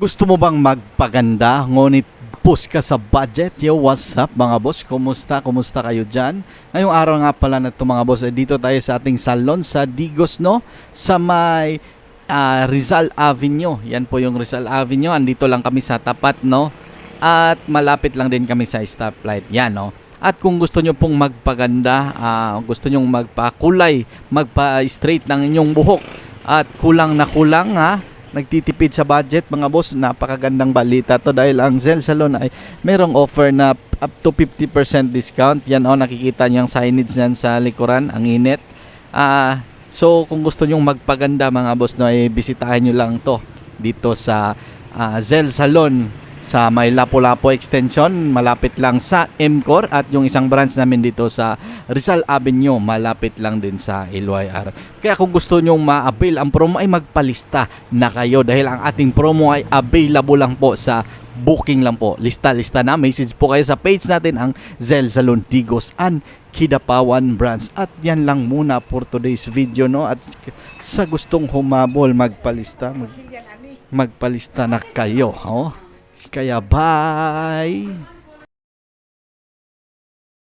Gusto mo bang magpaganda ngunit push ka sa budget? Yo, what's up mga boss? Kumusta? Kumusta kayo dyan? Ngayong araw nga pala na ito mga boss, dito tayo sa ating salon sa Digos, no? Sa may Rizal Avenue. Yan po yung Rizal Avenue. Andito lang kami sa tapat, no? At malapit lang din kami sa stoplight. Yan, no? At kung gusto nyo pong magpaganda, gusto nyo magpakulay, magpa-straight ng inyong buhok, at kulang na kulang nagtitipid sa budget mga boss, napakagandang balita to dahil ang Zel Salon ay merong offer na up to 50% discount. Yan nakikita niyo ang signage niyan sa likuran, ang init. So kung gusto niyo magpaganda mga boss, ay bisitahin niyo lang to dito sa Zel Salon sa may Lapu-Lapu Extension, malapit lang sa MCOR, at yung isang branch namin dito sa Rizal Avenue, malapit lang din sa LYR. Kaya kung gusto nyong ma-avail ang promo ay magpalista na kayo dahil ang ating promo ay available lang po sa booking lang po. Lista-lista na, message po kayo sa page natin, ang Zel Salon Digos and Kidapawan branch. At yan lang muna for today's video, no? At sa gustong humabol, magpalista na kayo, Kaya bye!